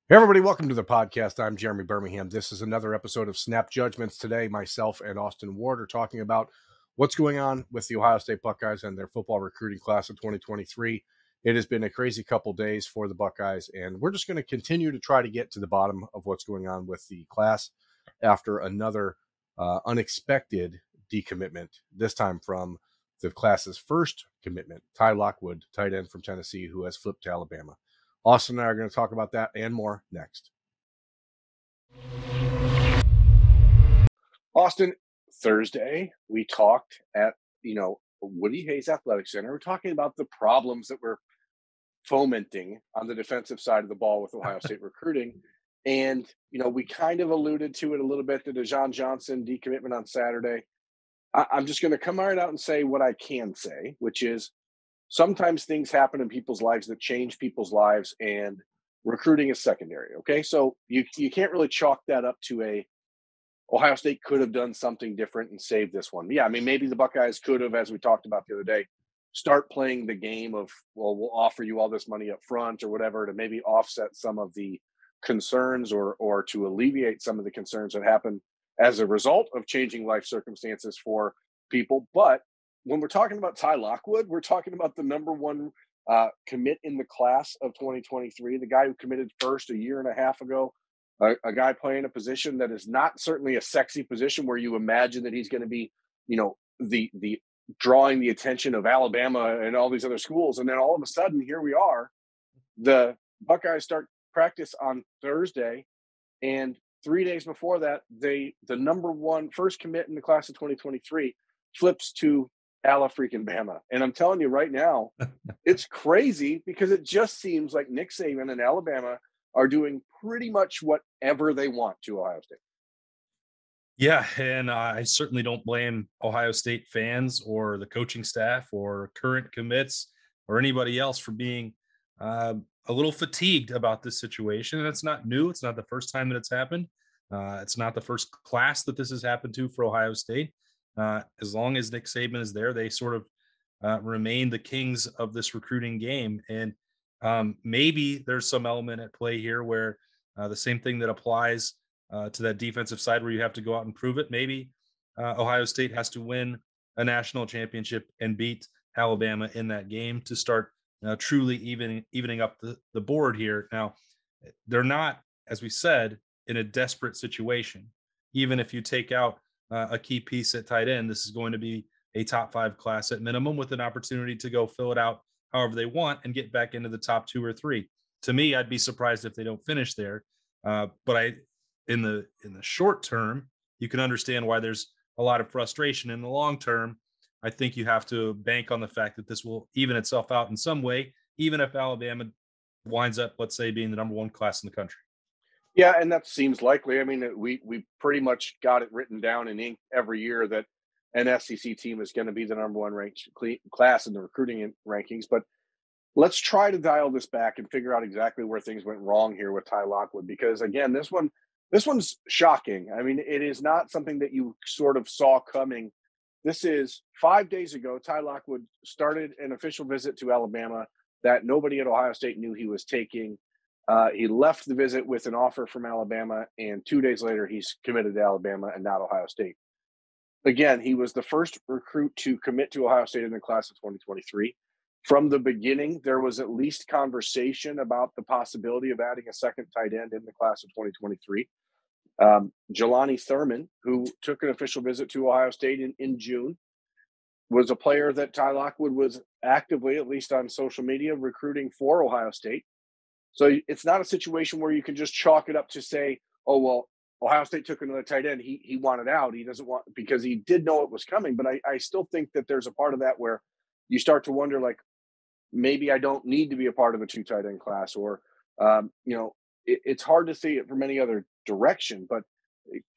Hey everybody, welcome to the podcast. I'm Jeremy Birmingham. This is another episode of Snap Judgments. Today, myself and Austin Ward are talking about what's going on with the Ohio State Buckeyes and their football recruiting class of 2023. It has been a crazy couple days for the Buckeyes, and we're just going to continue to try to get to the bottom of what's going on with the class after another unexpected decommitment, this time from the class's first commitment, Ty Lockwood, tight end from Tennessee, who has flipped to Alabama. Austin and I are going to talk about that and more next. Austin, Thursday, we talked at, Woody Hayes Athletic Center. We're talking about the problems that we're fomenting on the defensive side of the ball with Ohio State recruiting. And, we kind of alluded to it a little bit, the Dejon Johnson decommitment on Saturday. I'm just going to come right out and say what I can say, which is sometimes things happen in people's lives that change people's lives, and recruiting is secondary. Okay. So you can't really chalk that up to Ohio State could have done something different and saved this one. Yeah. I mean, maybe the Buckeyes could have, as we talked about the other day, start playing the game of, well, we'll offer you all this money up front or whatever to maybe offset some of the concerns or to alleviate some of the concerns that happen as a result of changing life circumstances for people. But when we're talking about Ty Lockwood, we're talking about the number one commit in the class of 2023, the guy who committed first a year and a half ago, a guy playing a position that is not certainly a sexy position where you imagine that he's going to be, the drawing the attention of Alabama and all these other schools. And then all of a sudden, here we are. The Buckeyes start practice on Thursday, and 3 days before that, the number one first commit in the class of 2023 flips to Bama. And I'm telling you right now, it's crazy because it just seems like Nick Saban and Alabama are doing pretty much whatever they want to Ohio State. Yeah, and I certainly don't blame Ohio State fans or the coaching staff or current commits or anybody else for being a little fatigued about this situation. And it's not new. It's not the first time that it's happened. It's not the first class that this has happened to for Ohio State. As long as Nick Saban is there, they sort of remain the kings of this recruiting game. And maybe there's some element at play here where the same thing that applies to that defensive side where you have to go out and prove it. Maybe Ohio State has to win a national championship and beat Alabama in that game to start truly evening up the board here. Now, they're not, as we said, in a desperate situation. Even if you take out a key piece at tight end, this is going to be a top 5 class at minimum with an opportunity to go fill it out however they want and get back into the top 2 or 3. To me, I'd be surprised if they don't finish there. But in the short term, you can understand why there's a lot of frustration. In the long term, I think you have to bank on the fact that this will even itself out in some way, even if Alabama winds up, let's say, being the number 1 class in the country. Yeah, and that seems likely. I mean, we pretty much got it written down in ink every year that an SEC team is going to be the number 1 ranked class in the recruiting rankings. But let's try to dial this back and figure out exactly where things went wrong here with Ty Lockwood, because again, this one's shocking. I mean, it is not something that you sort of saw coming. This is 5 days ago. Ty Lockwood started an official visit to Alabama that nobody at Ohio State knew he was taking. He left the visit with an offer from Alabama, and 2 days later, he's committed to Alabama and not Ohio State. Again, he was the first recruit to commit to Ohio State in the class of 2023. From the beginning, there was at least conversation about the possibility of adding a second tight end in the class of 2023. Jelani Thurman, who took an official visit to Ohio State in June, was a player that Ty Lockwood was actively, at least on social media, recruiting for Ohio State. So it's not a situation where you can just chalk it up to say, oh, well, Ohio State took another tight end. He wanted out. He doesn't want, because he did know it was coming. But I still think that there's a part of that where you start to wonder, like, maybe I don't need to be a part of a 2 tight end class, or, it's hard to see it from any other direction. But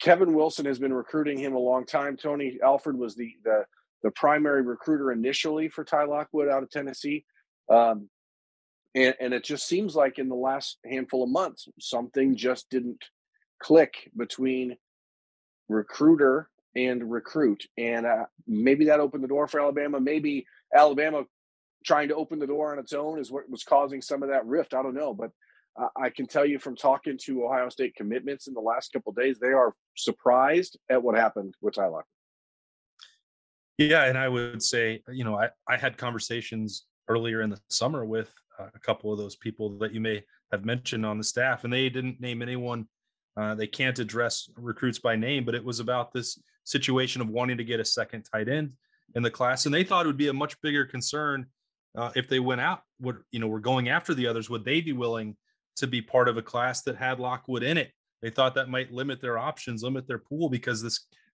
Kevin Wilson has been recruiting him a long time. Tony Alford was the primary recruiter initially for Ty Lockwood out of Tennessee. And it just seems like in the last handful of months, something just didn't click between recruiter and recruit. And maybe that opened the door for Alabama. Maybe Alabama trying to open the door on its own is what was causing some of that rift. I don't know. But I can tell you from talking to Ohio State commitments in the last couple of days, they are surprised at what happened with Ty Lockwood. Yeah, and I would say, I had conversations earlier in the summer with a couple of those people that you may have mentioned on the staff, and they didn't name anyone. They can't address recruits by name, but it was about this situation of wanting to get a second tight end in the class, and they thought it would be a much bigger concern if they went out. Were going after the others. Would they be willing to be part of a class that had Lockwood in it? They thought that might limit their options, limit their pool, because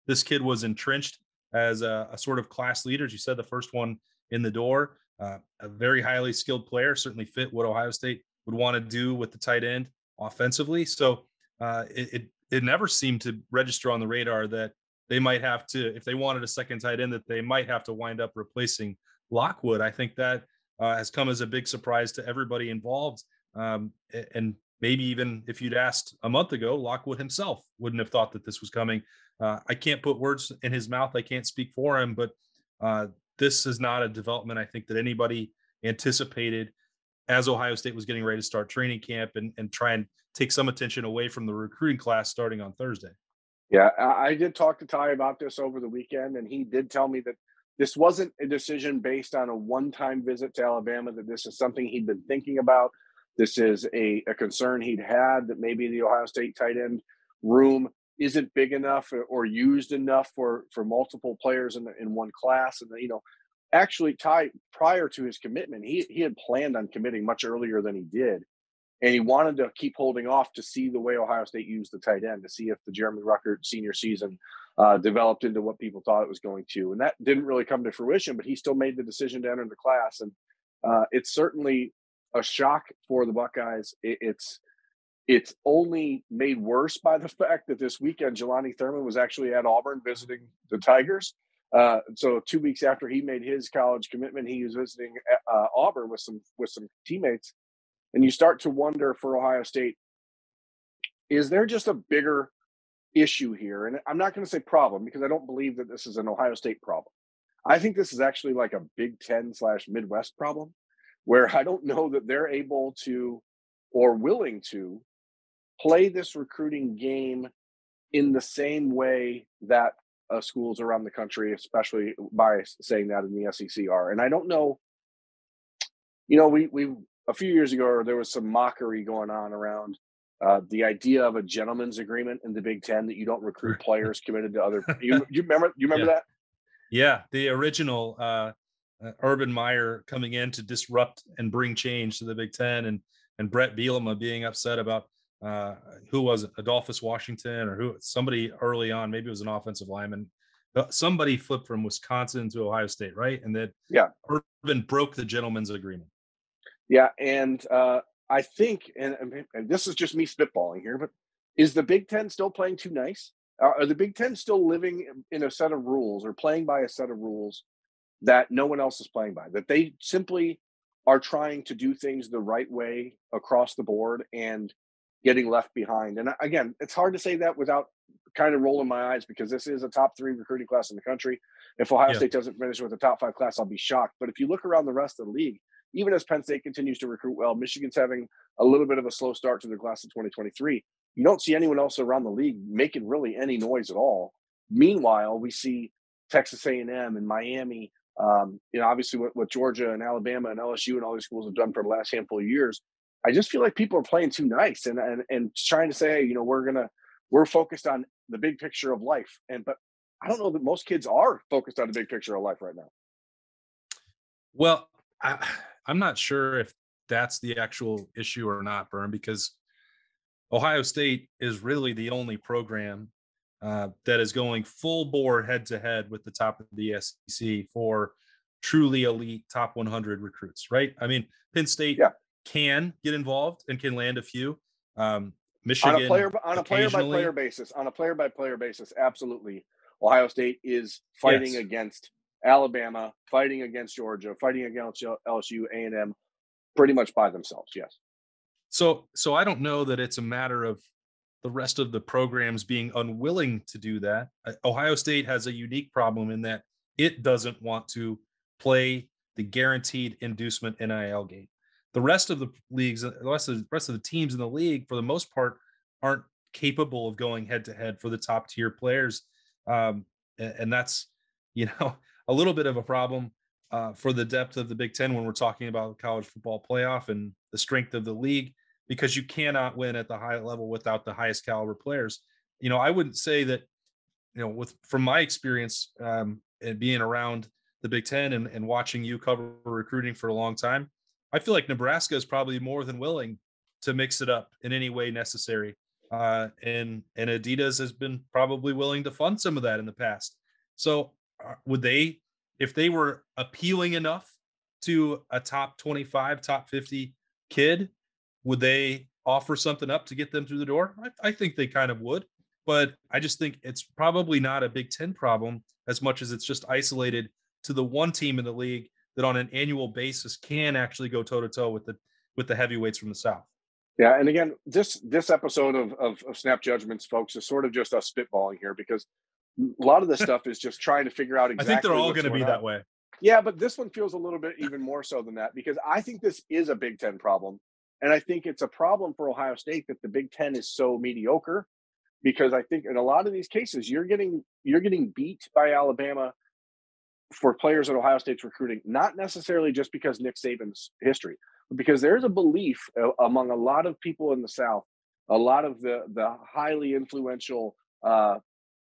this kid was entrenched as a sort of class leader. As you said, the first one in the door, a very highly skilled player, certainly fit what Ohio State would want to do with the tight end offensively. So it never seemed to register on the radar that they might have to, if they wanted a second tight end, that they might have to wind up replacing Lockwood. I think that has come as a big surprise to everybody involved. And maybe even if you'd asked a month ago, Lockwood himself wouldn't have thought that this was coming. I can't put words in his mouth. I can't speak for him, but this is not a development I think that anybody anticipated as Ohio State was getting ready to start training camp and try and take some attention away from the recruiting class starting on Thursday. Yeah, I did talk to Ty about this over the weekend, and he did tell me that this wasn't a decision based on a one-time visit to Alabama, that this is something he'd been thinking about. This is a concern he'd had, that maybe the Ohio State tight end room isn't big enough or used enough for multiple players in one class. And, actually, Ty, prior to his commitment, he had planned on committing much earlier than he did. And he wanted to keep holding off to see the way Ohio State used the tight end, to see if the Jeremy Ruckert senior season developed into what people thought it was going to. And that didn't really come to fruition, but he still made the decision to enter the class. And it's certainly a shock for the Buckeyes. It's only made worse by the fact that this weekend Jelani Thurman was actually at Auburn visiting the Tigers. So 2 weeks after he made his college commitment, he was visiting Auburn with some teammates. And you start to wonder for Ohio State, is there just a bigger issue here? And I'm not going to say problem, because I don't believe that this is an Ohio State problem. I think this is actually like a Big Ten/Midwest problem, where I don't know that they're able to or willing to play this recruiting game in the same way that schools around the country, especially by saying that in the SEC, are. And I don't know, we a few years ago, there was some mockery going on around the idea of a gentleman's agreement in the Big Ten, that you don't recruit players committed to other. You remember Yeah. that? Yeah, the original Urban Meyer coming in to disrupt and bring change to the Big Ten, and Brett Bielema being upset about who was it, Adolphus Washington, or somebody early on, maybe it was an offensive lineman. Somebody flipped from Wisconsin to Ohio State, right? And that Urban broke the gentleman's agreement. Yeah, and I think, and this is just me spitballing here, but is the Big Ten still playing too nice? Are the Big Ten still living in a set of rules, or playing by a set of rules that no one else is playing by? That they simply are trying to do things the right way across the board and getting left behind? And again, it's hard to say that without kind of rolling my eyes, because this is a top 3 recruiting class in the country. If Ohio State doesn't finish with a top 5 class, I'll be shocked. But if you look around the rest of the league, even as Penn State continues to recruit well, Michigan's having a little bit of a slow start to their class of 2023. You don't see anyone else around the league making really any noise at all. Meanwhile, we see Texas A&M and Miami, obviously what Georgia and Alabama and LSU and all these schools have done for the last handful of years. I just feel like people are playing too nice and trying to say, hey, we're focused on the big picture of life. But I don't know that most kids are focused on the big picture of life right now. Well, I'm not sure if that's the actual issue or not, Bern, because Ohio State is really the only program that is going full bore head to head with the top of the SEC for truly elite top 100 recruits, right? I mean, Penn State can get involved and can land a few. Michigan on a player by player basis, absolutely. Ohio State is fighting against Alabama, fighting against Georgia, fighting against LSU, A&M, pretty much by themselves. Yes. So I don't know that it's a matter of the rest of the programs being unwilling to do that. Ohio State has a unique problem in that it doesn't want to play the guaranteed inducement NIL game. the rest of the leagues, the rest of the teams in the league, for the most part, aren't capable of going head to head for the top tier players, and that's a little bit of a problem for the depth of the Big Ten when we're talking about the college football playoff and the strength of the league, because you cannot win at the high level without the highest caliber players. I wouldn't say that, with from my experience, and being around the Big Ten and watching you cover recruiting for a long time, I feel like Nebraska is probably more than willing to mix it up in any way necessary. And Adidas has been probably willing to fund some of that in the past. So would they, if they were appealing enough to a top 25, top 50 kid, would they offer something up to get them through the door? I think they kind of would, but I just think it's probably not a Big Ten problem as much as it's just isolated to the one team in the league that on an annual basis can actually go toe to toe with the heavyweights from the South. Yeah, and again, this episode of Snap Judgments, folks, is sort of just us spitballing here because a lot of this stuff is just trying to figure out I think they're exactly all what's going to be going on. that way. Yeah, but this one feels a little bit even more so than that because I think this is a Big Ten problem. And I think it's a problem for Ohio State that the Big Ten is so mediocre because I think in a lot of these cases you're getting beat by Alabama for players at Ohio State's recruiting, not necessarily just because Nick Saban's history, but because there's a belief among a lot of people in the South, a lot of the highly influential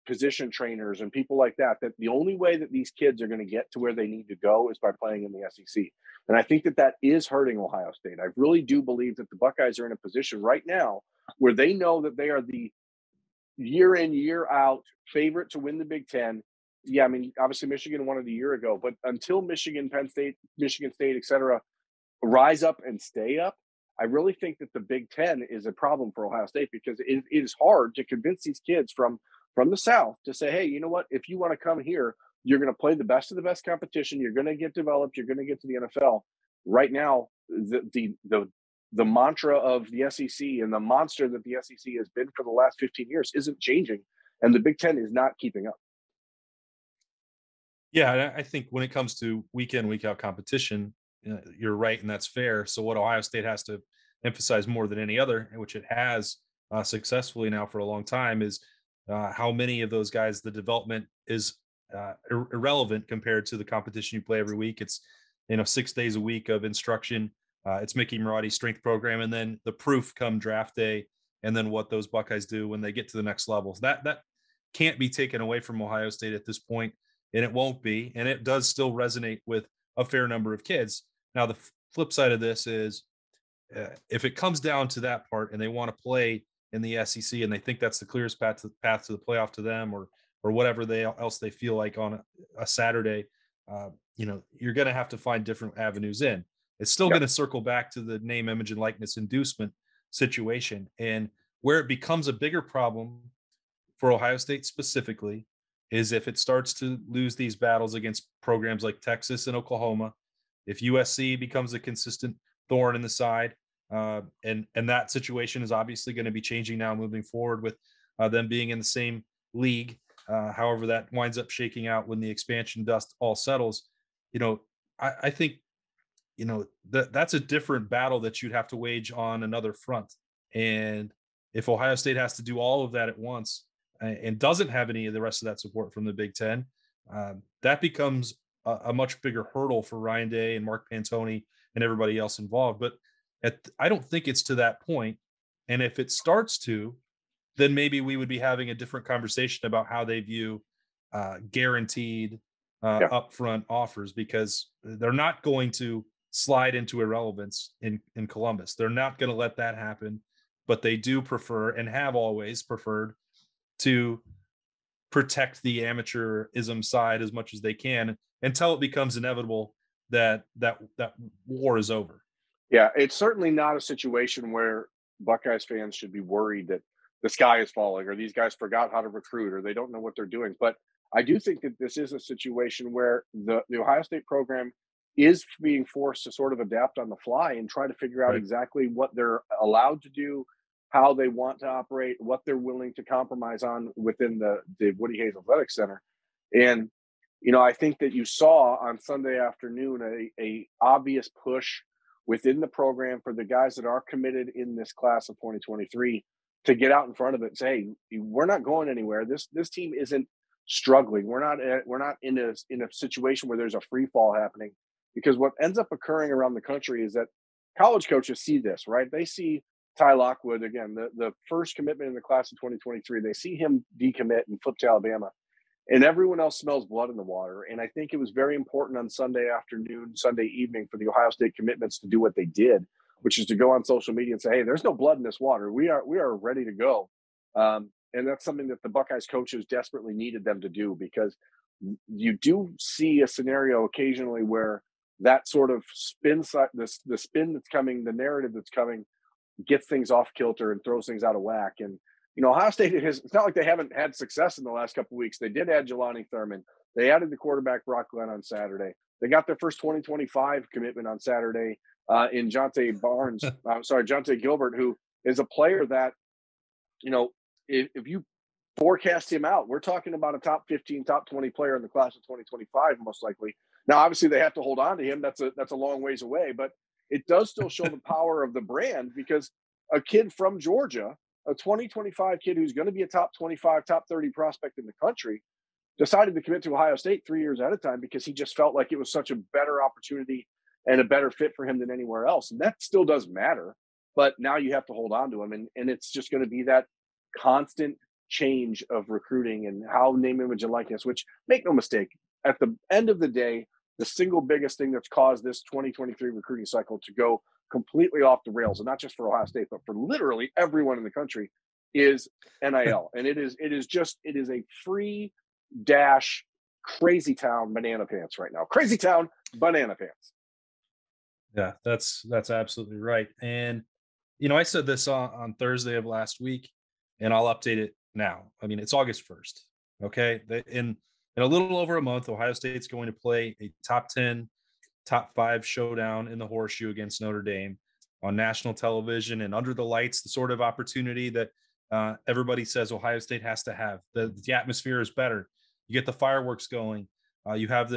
position trainers and people like that, that the only way that these kids are going to get to where they need to go is by playing in the SEC. And I think that is hurting Ohio State. I really do believe that the Buckeyes are in a position right now where they know that they are the year in, year out favorite to win the Big Ten. Yeah, I mean, obviously Michigan won it a year ago, but until Michigan, Penn State, Michigan State, et cetera, rise up and stay up, I really think that the Big Ten is a problem for Ohio State because it is hard to convince these kids from the South to say, hey, you know what? If you want to come here, you're going to play the best of the best competition. You're going to get developed. You're going to get to the NFL. Right now, the mantra of the SEC and the monster that the SEC has been for the last 15 years isn't changing, and the Big Ten is not keeping up. Yeah, I think when it comes to week in, week out competition, you're right, and that's fair. So what Ohio State has to emphasize more than any other, which it has successfully now for a long time, is how many of those guys the development is irrelevant compared to the competition you play every week. It's 6 days a week of instruction. It's Mickey Marotti's strength program, and then the proof come draft day, and then what those Buckeyes do when they get to the next levels. That can't be taken away from Ohio State at this point, and it won't be. And it does still resonate with a fair number of kids. Now, the flip side of this is if it comes down to that part and they want to play in the SEC and they think that's the clearest path to the playoff to them, or whatever else they feel like on a Saturday, you're going to have to find different avenues in. It's still going to circle back to the name, image, and likeness inducement situation. And where it becomes a bigger problem for Ohio State specifically is if it starts to lose these battles against programs like Texas and Oklahoma, if USC becomes a consistent thorn in the side, and that situation is obviously going to be changing now moving forward with them being in the same league. However, that winds up shaking out when the expansion dust all settles. I think that's a different battle that you'd have to wage on another front. And if Ohio State has to do all of that at once and doesn't have any of the rest of that support from the Big Ten, that becomes a much bigger hurdle for Ryan Day and Mark Pantoni and everybody else involved. But I don't think it's to that point. And if it starts to, then maybe we would be having a different conversation about how they view guaranteed upfront offers, because they're not going to slide into irrelevance in Columbus. They're not going to let that happen, but they do prefer and have always preferred to protect the amateurism side as much as they can until it becomes inevitable that war is over. Yeah, it's certainly not a situation where Buckeyes fans should be worried that the sky is falling or these guys forgot how to recruit or they don't know what they're doing. But I do think that this is a situation where the Ohio State program is being forced to sort of adapt on the fly and try to figure out exactly what they're allowed to do, how they want to operate, what they're willing to compromise on within the Woody Hayes Athletic Center. And, I think that you saw on Sunday afternoon a obvious push within the program for the guys that are committed in this class of 2023 to get out in front of it and say, hey, we're not going anywhere. This team isn't struggling. We're not in a situation where there's a free fall happening, because what ends up occurring around the country is that college coaches see this, right? They see Ty Lockwood, again, the first commitment in the class of 2023. They see him decommit and flip to Alabama, and everyone else smells blood in the water. And I think it was very important on Sunday afternoon, Sunday evening for the Ohio State commitments to do what they did, which is to go on social media and say, hey, there's no blood in this water. We are ready to go. And that's something that the Buckeyes coaches desperately needed them to do, because you do see a scenario occasionally where that sort of spin, the spin that's coming, the narrative that's coming, gets things off kilter and throws things out of whack. And Ohio State it's not like they haven't had success in the last couple of weeks. They did add Jelani Thurman. They added the quarterback Brock Glenn on Saturday. They got their first 2025 commitment on Saturday in Jonte Gilbert, who is a player that, if you forecast him out, we're talking about a top 15, top 20 player in the class of 2025, most likely. Now, obviously, they have to hold on to him. That's a long ways away, but it does still show the power of the brand, because a kid from Georgia, a 2025 kid who's going to be a top 25, top 30 prospect in the country, decided to commit to Ohio State 3 years at a time because he just felt like it was such a better opportunity and a better fit for him than anywhere else. And that still does matter, but now you have to hold on to him. And it's just going to be that constant change of recruiting and how name, image, and likeness, which, make no mistake, at the end of the day, the single biggest thing that's caused this 2023 recruiting cycle to go completely off the rails, and not just for Ohio State, but for literally everyone in the country, is NIL. And it is a free dash crazy town banana pants right now. Crazy town banana pants. Yeah, that's absolutely right. And I said this on Thursday of last week, and I'll update it now. I mean, it's August 1st. Okay. In a little over a month, Ohio State's going to play a top 10, top 5 showdown in the Horseshoe against Notre Dame on national television and under the lights, the sort of opportunity that everybody says Ohio State has to have. The atmosphere is better. You get the fireworks going. You have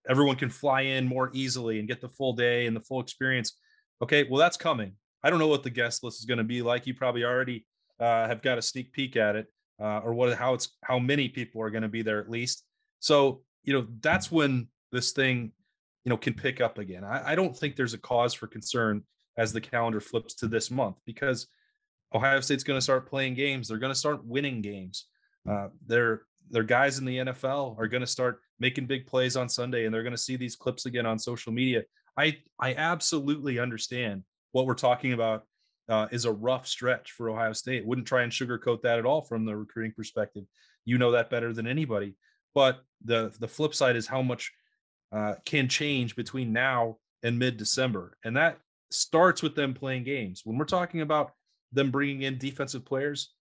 everyone can fly in more easily and get the full day and the full experience. Okay, well, that's coming. I don't know what the guest list is going to be like. You probably already have got a sneak peek at it, or how many people are going to be there at least. So, that's when this thing, can pick up again. I don't think there's a cause for concern as the calendar flips to this month, because Ohio State's going to start playing games. They're going to start winning games. Their guys in the NFL are going to start making big plays on Sunday, and they're going to see these clips again on social media. I absolutely understand what we're talking about is a rough stretch for Ohio State. Wouldn't try and sugarcoat that at all from the recruiting perspective. You know that better than anybody. But the flip side is how much can change between now and mid-December. And that starts with them playing games. When we're talking about them bringing in defensive players,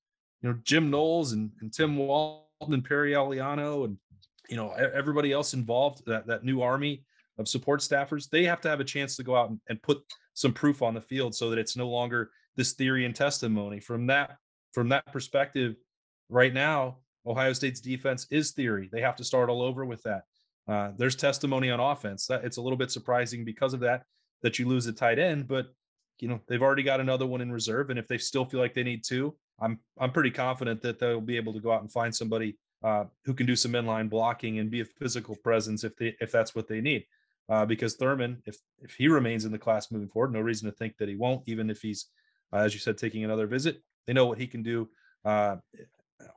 Jim Knowles and Tim Walton and Perry Aliano and, everybody else involved, that new army of support staffers, they have to have a chance to go out and put some proof on the field so that it's no longer this theory and testimony. From that perspective, right now, Ohio State's defense is theory. They have to start all over with that. There's testimony on offense. It's a little bit surprising because of that you lose a tight end, but they've already got another one in reserve. And if they still feel like they need two, I'm pretty confident that they'll be able to go out and find somebody who can do some inline blocking and be a physical presence if that's what they need. Because Thurman, if he remains in the class moving forward, no reason to think that he won't, even if he's, as you said, taking another visit. They know what he can do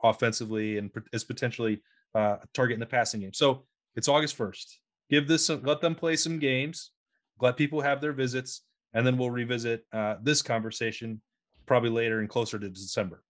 offensively and is potentially a target in the passing game. So it's August 1st. Let them play some games, let people have their visits, and then we'll revisit this conversation probably later and closer to December.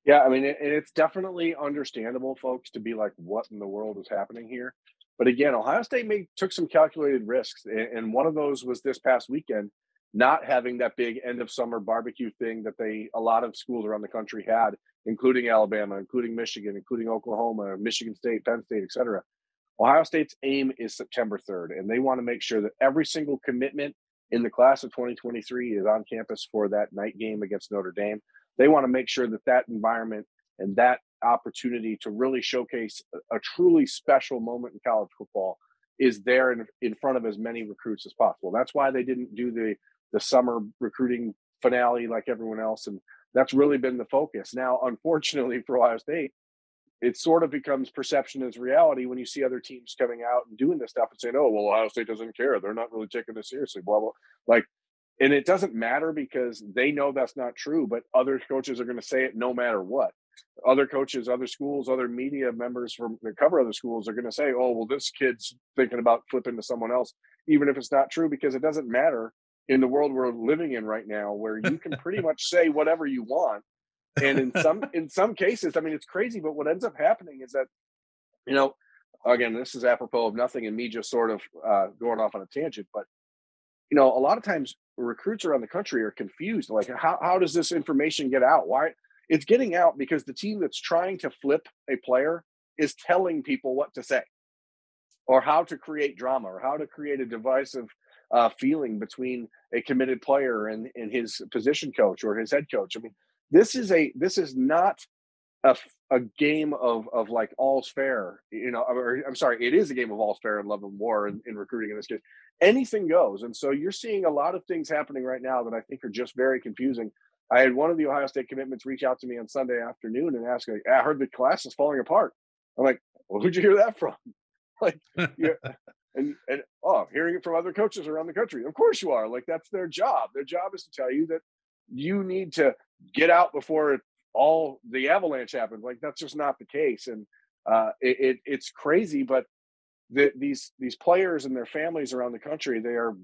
Yeah, I mean, it's definitely understandable, folks, to be like, what in the world is happening here? But again, Ohio State took some calculated risks, and one of those was this past weekend, not having that big end of summer barbecue thing that a lot of schools around the country had, including Alabama, including Michigan, including Oklahoma, Michigan State, Penn State, et cetera. Ohio State's aim is September 3rd, and they want to make sure that every single commitment in the class of 2023 is on campus for that night game against Notre Dame. They want to make sure that environment and that opportunity to really showcase a truly special moment in college football is there in front of as many recruits as possible. That's why they didn't do the summer recruiting finale like everyone else, and that's really been the focus. Now, unfortunately for Ohio State, it sort of becomes perception as reality when you see other teams coming out and doing this stuff and saying, "Oh, well, Ohio State doesn't care. They're not really taking this seriously." Blah blah. Like, and it doesn't matter because they know that's not true. But other coaches are going to say it no matter what. Other coaches, other schools, other media members from that cover other schools are going to say, "Oh, well, this kid's thinking about flipping to someone else," even if it's not true, because it doesn't matter in the world we're living in right now, where you can pretty much say whatever you want. And in some cases, I mean, it's crazy, but what ends up happening is that, you know, again, this is apropos of nothing and me just sort of going off on a tangent, but a lot of times recruits around the country are confused. Like, how does this information get out? Why it's getting out because the team that's trying to flip a player is telling people what to say or how to create drama or how to create a divisive feeling between a committed player and his position coach or his head coach. I mean, this is not a game of like all's fair, or I'm sorry, it is a game of all's fair and love and war in recruiting in this case. Anything goes. And so you're seeing a lot of things happening right now that I think are just very confusing. I had one of the Ohio State commitments reach out to me on Sunday afternoon and ask, like, I heard the class is falling apart. I'm like, well, who'd you hear that from? Like, yeah. And hearing it from other coaches around the country. Of course you are. Like, that's their job. Their job is to tell you that you need to get out before all the avalanche happens. Like, that's just not the case. And it's crazy, but these players and their families around the country, they are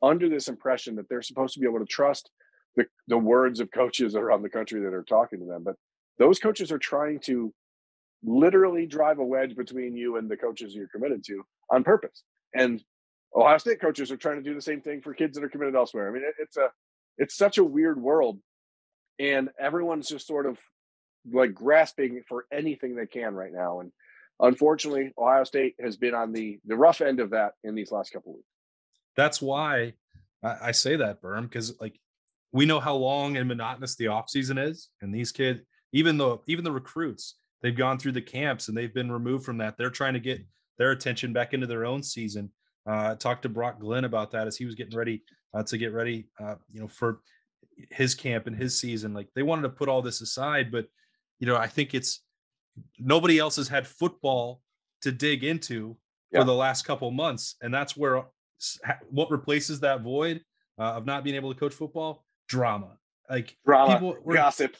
under this impression that they're supposed to be able to trust the words of coaches around the country that are talking to them. But those coaches are trying to literally drive a wedge between you and the coaches you're committed to on purpose. And Ohio State coaches are trying to do the same thing for kids that are committed elsewhere. I mean, it's such a weird world, and everyone's just sort of like grasping for anything they can right now. And unfortunately, Ohio State has been on the rough end of that in these last couple of weeks. That's why I say that, Berm, because like we know how long and monotonous the offseason is. And these kids, even the recruits, they've gone through the camps and they've been removed from that. They're trying to get their attention back into their own season. Talked to Brock Glenn about that as he was getting ready for his camp and his season. Like, they wanted to put all this aside, but I think it's nobody else has had football to dig into for the last couple of months. And that's where what replaces that void of not being able to coach football? Drama. Like, drama, gossip.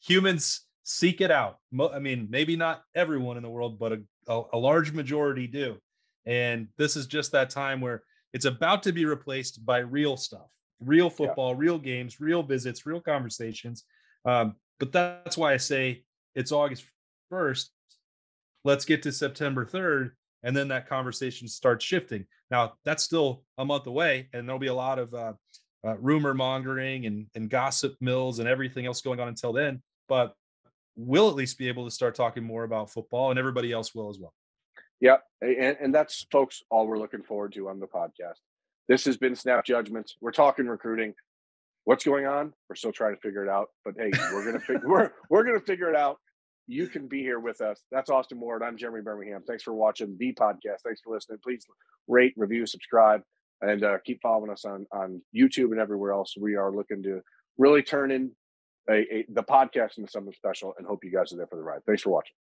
Humans seek it out. I mean, maybe not everyone in the world, but a large majority do. And this is just that time where it's about to be replaced by real stuff, real football, real games, real visits, real conversations. But that's why I say it's August 1st. Let's get to September 3rd. And then that conversation starts shifting. Now, that's still a month away, and there'll be a lot of rumor mongering and gossip mills and everything else going on until then. But we'll at least be able to start talking more about football, and everybody else will as well. Yeah. And that's, folks, all we're looking forward to on the podcast. This has been Snap Judgments. We're talking recruiting. What's going on? We're still trying to figure it out. But hey, we're gonna figure it out. You can be here with us. That's Austin Ward. I'm Jeremy Birmingham. Thanks for watching the podcast. Thanks for listening. Please rate, review, subscribe, and keep following us on YouTube and everywhere else. We are looking to really turn in the podcast into something special, and hope you guys are there for the ride. Thanks for watching.